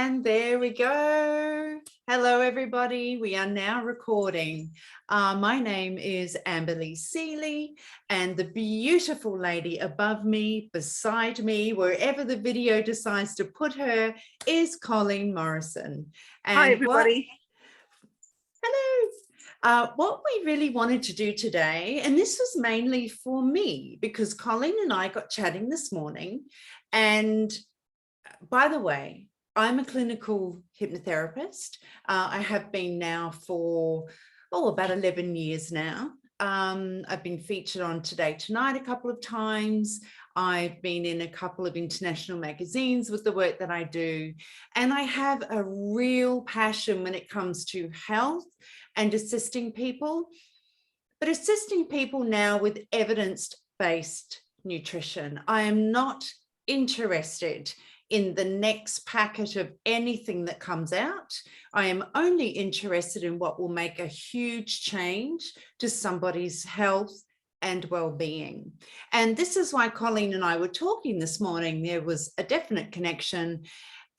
And there we go. Hello, everybody. We are now recording. My name is Amberly Seeley, and the beautiful lady above me, beside me, wherever the video decides to put her, is Colleen Morrison. And hi, everybody. Hello. What we really wanted to do today, and this was mainly for me, because Colleen and I got chatting this morning, and by the way, I'm a clinical hypnotherapist. I have been now for, about 11 years now. I've been featured on Today Tonight a couple of times. I've been in a couple of international magazines with the work that I do. And I have a real passion when it comes to health and assisting people, but assisting people now with evidence-based nutrition. I am not interested in the next packet of anything that comes out. I am only interested in what will make a huge change to somebody's health and well-being. And this is why Colleen and I were talking this morning. There was a definite connection.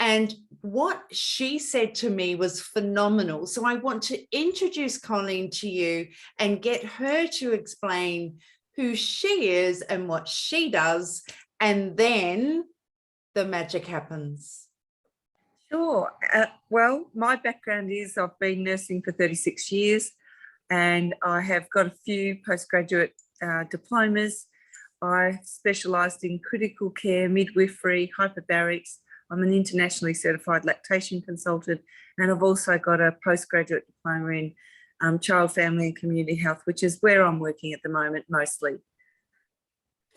And what she said to me was phenomenal. So I want to introduce Colleen to you and get her to explain who she is and what she does. And then the magic happens. Sure. Well, my background is I've been nursing for 36 years and I have got a few postgraduate diplomas. I specialised in critical care, midwifery, hyperbarics. I'm an internationally certified lactation consultant, and I've also got a postgraduate diploma in child, family and community health, which is where I'm working at the moment mostly.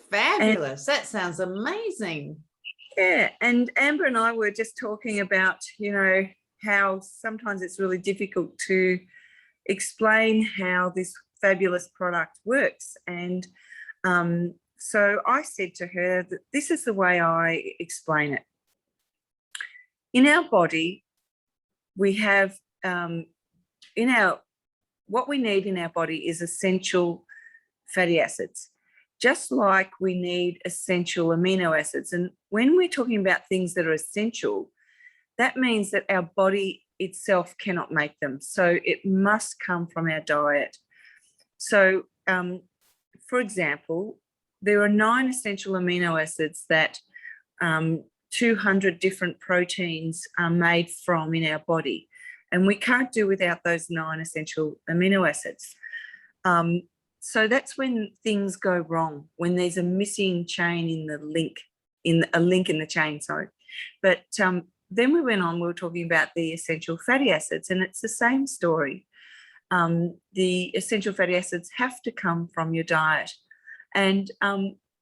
Fabulous. That sounds amazing. Yeah, and Amber and I were just talking about, how sometimes it's really difficult to explain how this fabulous product works. And so I said to her that this is the way I explain it. In our body, we have, what we need in our body is essential fatty acids, just like we need essential amino acids. And when we're talking about things that are essential, that means that our body itself cannot make them. So it must come from our diet. So, for example, there are 9 essential amino acids that 200 different proteins are made from in our body. And we can't do without those 9 essential amino acids. So that's when things go wrong, when there's a missing chain in the link, a link in the chain, sorry. But then we went on, we were talking about the essential fatty acids, and it's the same story. The essential fatty acids have to come from your diet. And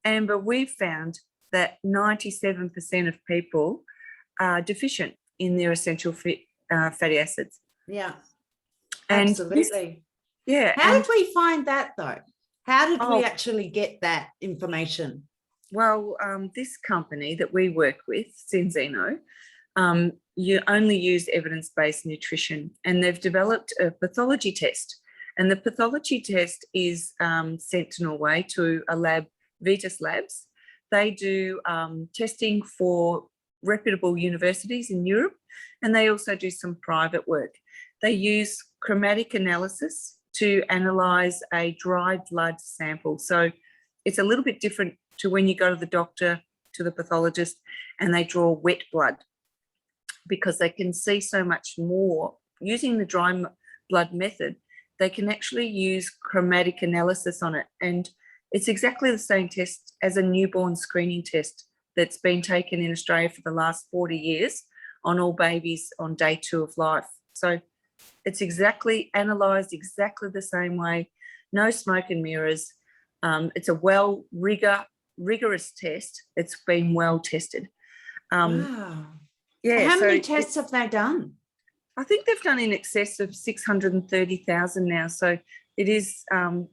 Amber, we've found that 97% of people are deficient in their essential fatty acids. Yeah, and absolutely. Yeah. How did we find that though? How did we actually get that information? Well, this company that we work with, Senzino, you only use evidence-based nutrition, and they've developed a pathology test. And the pathology test is sent to Norway to a lab, Vitas Labs. They do testing for reputable universities in Europe, and they also do some private work. They use chromatic analysis to analyse a dried blood sample. So it's a little bit different to when you go to the doctor, to the pathologist, and they draw wet blood, because they can see so much more. Using the dry blood method, they can actually use chromatic analysis on it. And it's exactly the same test as a newborn screening test that's been taken in Australia for the last 40 years on all babies on day 2 of life. So it's exactly analysed exactly the same way, no smoke and mirrors. It's a rigorous test. It's been well tested. Wow. Yeah. How many tests have they done? I think they've done in excess of 630,000 now. So it is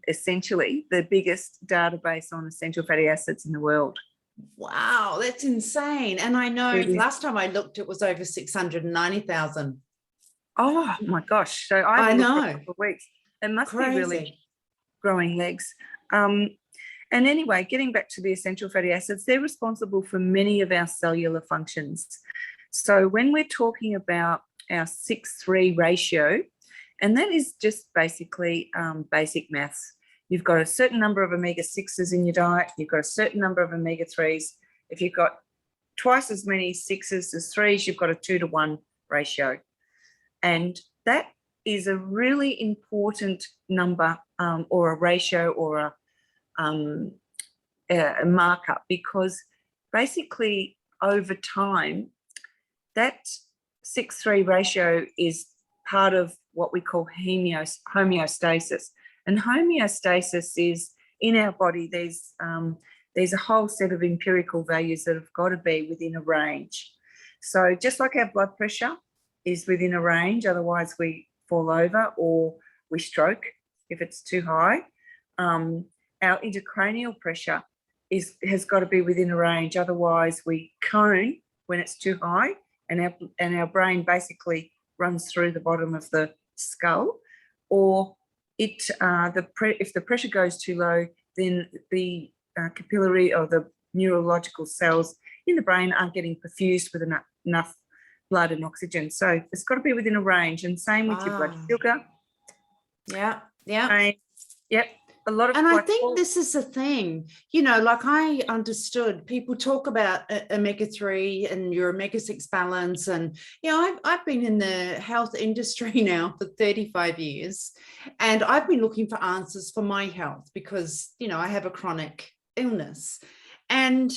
essentially the biggest database on essential fatty acids in the world. Wow, that's insane. And I know last time I looked, it was over 690,000. Oh my gosh. So I know for a couple of weeks. It must be really growing legs. And anyway, getting back to the essential fatty acids, they're responsible for many of our cellular functions. So when we're talking about our 6:3 ratio, and that is just basically basic maths. You've got a certain number of omega-6s in your diet. You've got a certain number of omega-3s. If you've got twice as many 6s as 3s, you've got a 2-to-1 ratio. And that is a really important number or a ratio or a marker, because basically over time, that 6:3 ratio is part of what we call homeostasis. And homeostasis is in our body, there's a whole set of empirical values that have got to be within a range. So just like our blood pressure is within a range, otherwise we fall over or we stroke if it's too high, our intracranial pressure has got to be within a range, otherwise we cone when it's too high, and our brain basically runs through the bottom of the skull. Or if the pressure goes too low, then the capillary or the neurological cells in the brain aren't getting perfused with enough blood and oxygen. So it's got to be within a range. And same with your blood sugar. Yeah. Yep. A lot of, and I think this is the thing, like I understood people talk about omega-3 and your omega-6 balance. And, I've been in the health industry now for 35 years, and I've been looking for answers for my health because, I have a chronic illness. And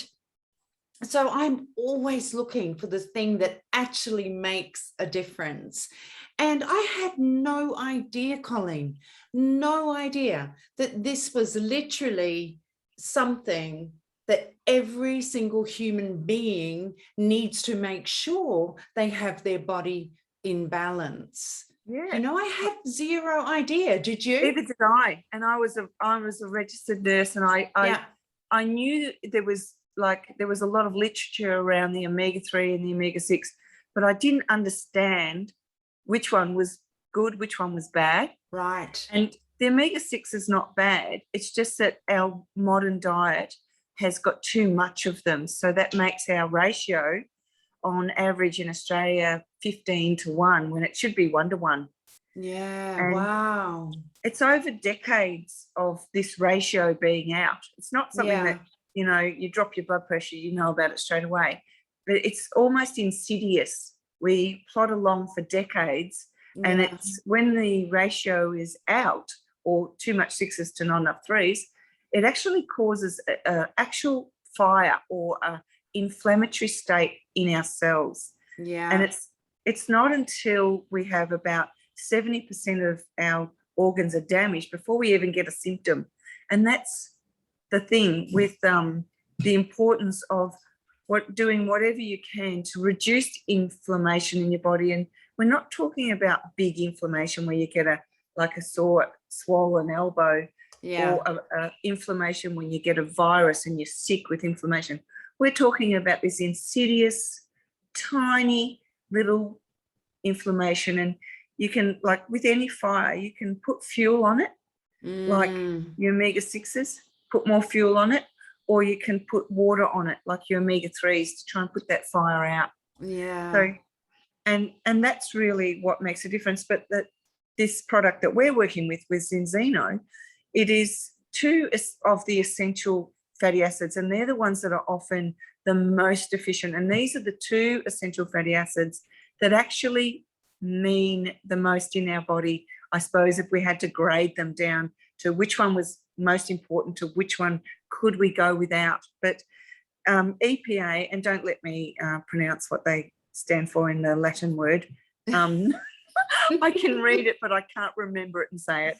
so I'm always looking for the thing that actually makes a difference. And I had no idea, Colleen, no idea that this was literally something that every single human being needs to make sure they have their body in balance. Yeah. I had zero idea. Did you? Neither did I. And I was a registered nurse, and I knew there was a lot of literature around the omega-3 and the omega-6, but I didn't understand which one was good, which one was bad. Right. And the omega-6 is not bad. It's just that our modern diet has got too much of them. So that makes our ratio on average in Australia 15-to-1 when it should be 1-to-1. Yeah. And wow. It's over decades of this ratio being out. It's not something that, you drop your blood pressure, about it straight away. But it's almost insidious. We plod along for decades, and it's when the ratio is out, or too much 6s to not enough 3s, it actually causes an actual fire or an inflammatory state in our cells. Yeah. And it's not until we have about 70% of our organs are damaged before we even get a symptom. And that's the thing with the importance of doing whatever you can to reduce inflammation in your body. And we're not talking about big inflammation where you get a sore, swollen elbow, or a inflammation when you get a virus and you're sick with inflammation. We're talking about this insidious, tiny little inflammation. And you can, with any fire, you can put fuel on it, like your omega-6s, put more fuel on it, or you can put water on it, like your omega-3s, to try and put that fire out. Yeah. So, and that's really what makes a difference. But this product that we're working with Zinzino, it is 2 of the essential fatty acids, and they're the ones that are often the most deficient. And these are the 2 essential fatty acids that actually mean the most in our body. I suppose if we had to grade them down to which one was most important to which one could we go without. But EPA, and don't let me pronounce what they stand for in the Latin word. I can read it, but I can't remember it and say it.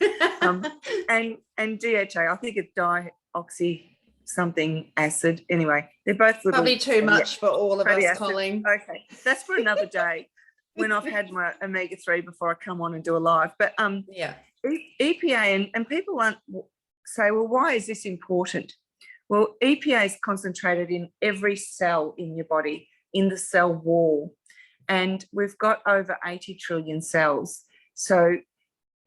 And DHA, I think it's dioxy something acid. Anyway, they're both little. Probably too much for all of us, acid. Colleen. Okay, that's for another day when I've had my omega-3 before I come on and do a live. But EPA, and people say, well, why is this important? Well, EPA is concentrated in every cell in your body, in the cell wall. And we've got over 80 trillion cells. So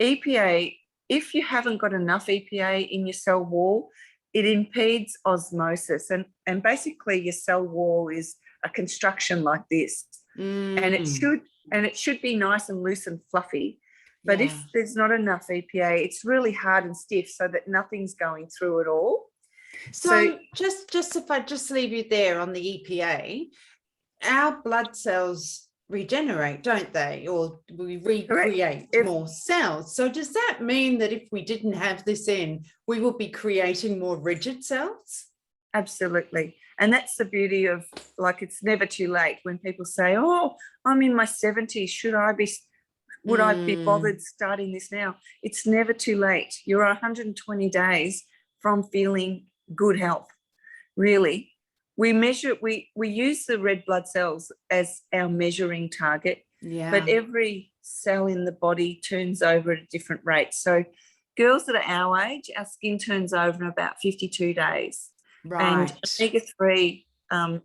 EPA, if you haven't got enough EPA in your cell wall, it impedes osmosis. And basically your cell wall is a construction like this. and it Mm, should be nice and loose and fluffy. But yeah. if there's not enough EPA, it's really hard and stiff so that nothing's going through at all. So So just if I just leave you there on the EPA, our blood cells regenerate, don't they? Or we correct. recreate more cells. So does that mean that if we didn't have this in, we will be creating more rigid cells? Absolutely. And that's the beauty of, like, it's never too late. When people say, oh, I'm in my 70s, would I be bothered starting this now? It's never too late. You're 120 days from feeling good health, really. We use the red blood cells as our measuring target, but every cell in the body turns over at a different rate. So girls that are our age, our skin turns over in about 52 days. Right. And omega-3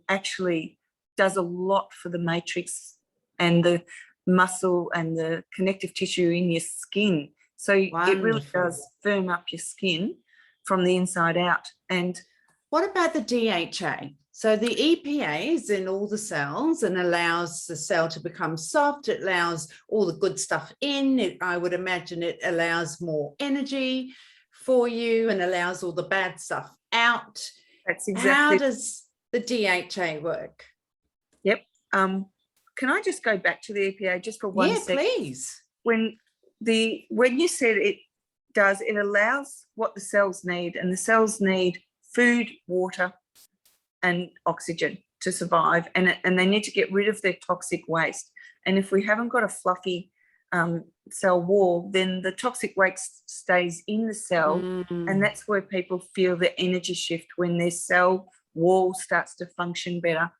actually does a lot for the matrix and the muscle and the connective tissue in your skin. So it really does firm up your skin from the inside out. And what about the DHA? So the EPA is in all the cells and allows the cell to become soft. It allows all the good stuff in. I would imagine it allows more energy for you and allows all the bad stuff out. That's exactly. How does the DHA work? Yep. Can I just go back to the EPA just for 1 second? Yeah, please. When you said it allows what the cells need, and the cells need food, water, and oxygen to survive, and they need to get rid of their toxic waste. And if we haven't got a fluffy cell wall, then the toxic waste stays in the cell, and that's where people feel the energy shift, when their cell wall starts to function better.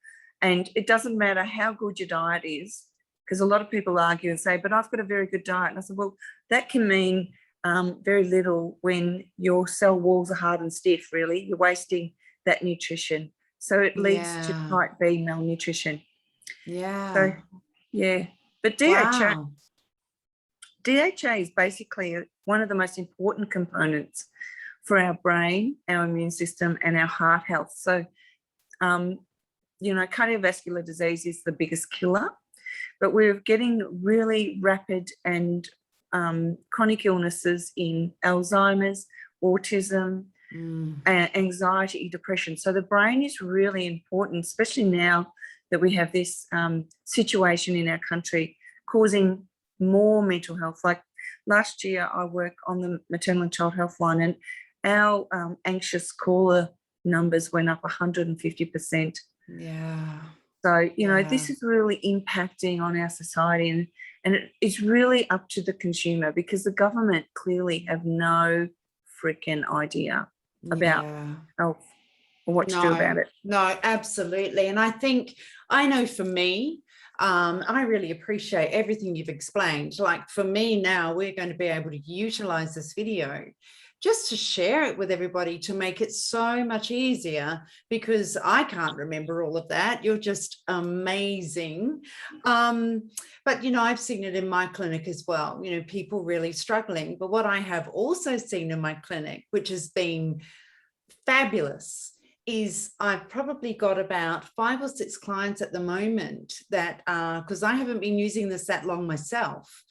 And it doesn't matter how good your diet is, because a lot of people argue and say, but I've got a very good diet. And I said, well, that can mean very little when your cell walls are hard and stiff, really. You're wasting that nutrition. So it leads to type B malnutrition. Yeah. So, yeah. But DHA is basically one of the most important components for our brain, our immune system, and our heart health. So, cardiovascular disease is the biggest killer, but we're getting really rapid and chronic illnesses in Alzheimer's, autism, anxiety, depression. So the brain is really important, especially now that we have this situation in our country causing more mental health. Like last year, I worked on the maternal and child health line, and our anxious caller numbers went up 150%. Yeah. So, this is really impacting on our society, and it's really up to the consumer, because the government clearly have no freaking idea about health or what to do about it. No, absolutely. And I know for me, I really appreciate everything you've explained. Like for me now, we're going to be able to utilize this video just to share it with everybody, to make it so much easier, because I can't remember all of that. You're just amazing. But, I've seen it in my clinic as well, people really struggling. But what I have also seen in my clinic, which has been fabulous, is I've probably got about 5 or 6 clients at the moment that because I haven't been using this that long myself,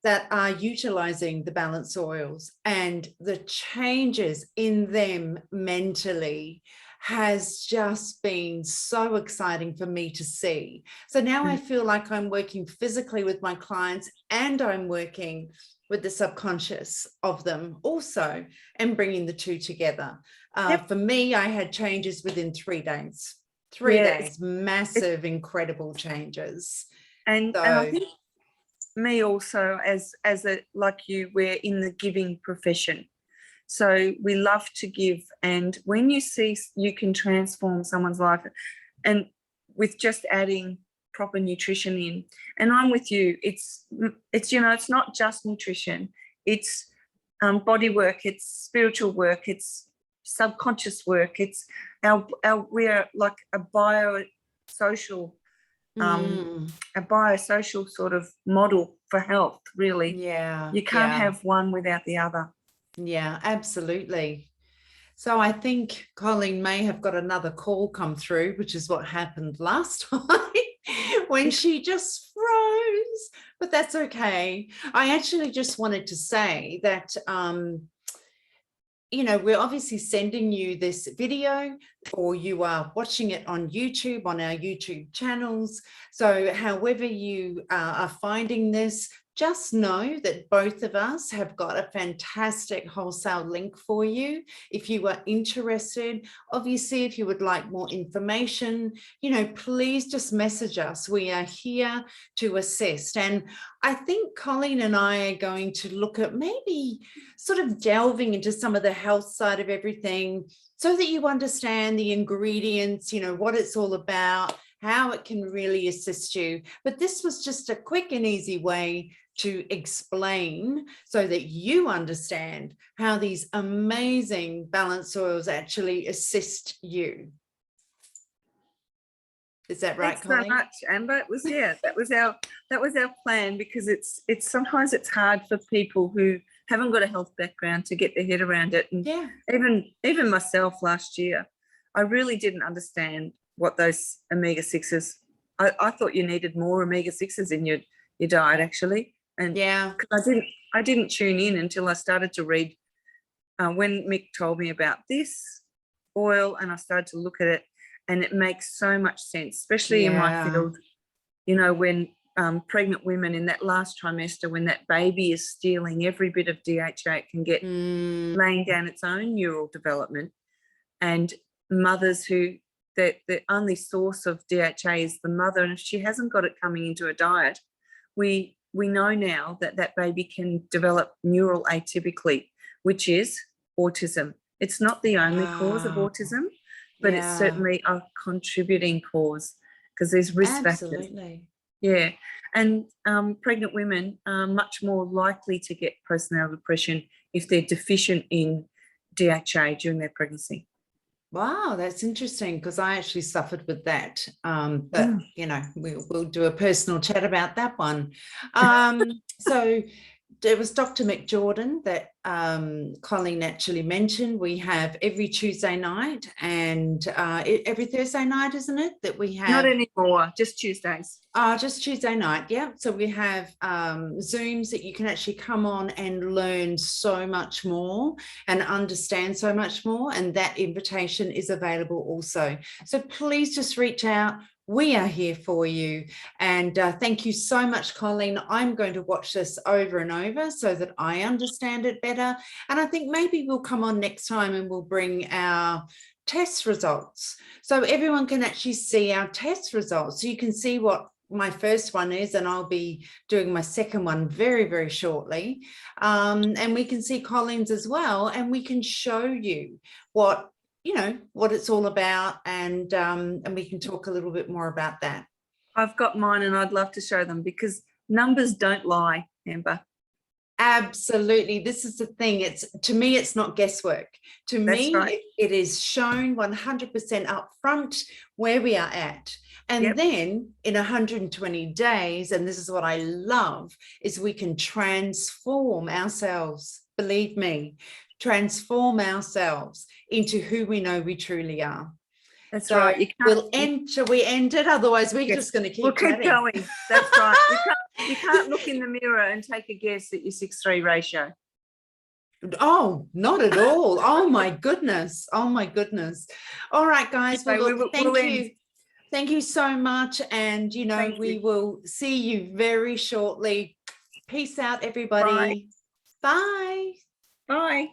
that are utilizing the balanced oils, and the changes in them mentally has just been so exciting for me to see. So now I feel like I'm working physically with my clients, and I'm working with the subconscious of them also, and bringing the two together. For me, I had changes within 3 days. 3 days, massive, incredible changes. And I think me also, as like you, we're in the giving profession, so we love to give. And when you see you can transform someone's life, and with just adding proper nutrition in, and I'm with you, it's it's not just nutrition, it's body work, it's spiritual work, it's subconscious work, it's we're like a biosocial sort of model for health, really. You can't have one without the other. Absolutely. So I think Colleen may have got another call come through, which is what happened last time when she just froze, but that's okay. I actually just wanted to say that, you know, we're obviously sending you this video, or you are watching it on YouTube, on our YouTube channels. So however you are finding this, just know that both of us have got a fantastic wholesale link for you. If you are interested, obviously, if you would like more information, you know, please just message us. We are here to assist. And I think Colleen and I are going to look at maybe sort of delving into some of the health side of everything, so that you understand the ingredients, you know, what it's all about, how it can really assist you. But this was just a quick and easy way to explain, so that you understand how these amazing balance oils actually assist you. Is that right, Thanks Colleen? so much, Amber. It was, yeah, that was our plan, because it's sometimes it's hard for people who haven't got a health background to get their head around it. And yeah, even myself last year, I really didn't understand what those omega-6s. I thought you needed more omega-6s in your diet, actually. And yeah, I didn't tune in until I started to read when Mick told me about this oil, and I started to look at it, and it makes so much sense, especially in my field. You know, when pregnant women in that last trimester, when that baby is stealing every bit of DHA it can get, laying down its own neural development, and mothers who the only source of DHA is the mother, and if she hasn't got it coming into a diet, we know now that that baby can develop neural atypically, which is autism. It's not the only cause of autism, but it's certainly a contributing cause, because there's risk factors. Yeah, and pregnant women are much more likely to get postnatal depression if they're deficient in DHA during their pregnancy. Wow, that's interesting, because I actually suffered with that. But, you know, we'll do a personal chat about that one. So it was Dr. McJordan that Colleen actually mentioned. We have every Tuesday night and every Thursday night, isn't it? That we have. Not anymore, just Tuesdays. Just Tuesday night, yeah. So we have Zooms that you can actually come on and learn so much more and understand so much more. And that invitation is available also. So please just reach out. We are here for you. And thank you so much, Colleen. I'm going to watch this over and over so that I understand it better. And I think maybe we'll come on next time and we'll bring our test results, so everyone can actually see our test results. So you can see what my first one is, and I'll be doing my second one very, very shortly. And we can see Colleen's as well, and we can show you what, you know, what it's all about, and we can talk a little bit more about that. I've got mine, and I'd love to show them, because numbers don't lie, Amber. Absolutely. This is the thing. To me, it's not guesswork. To me, right. it is shown 100% up front where we are at. And then in 120 days, and this is what I love, is we can transform ourselves. Believe me, transform ourselves into who we know we truly are. That's right. Shall we end it? Otherwise, we're just going to keep going. That's right. You can't look in the mirror and take a guess at your 6:3 ratio. Oh, not at all. Oh my goodness. Oh my goodness. All right, guys. Well, look, thank you. Thank you so much. And, you know, we will see you very shortly. Peace out, everybody. Bye. Bye.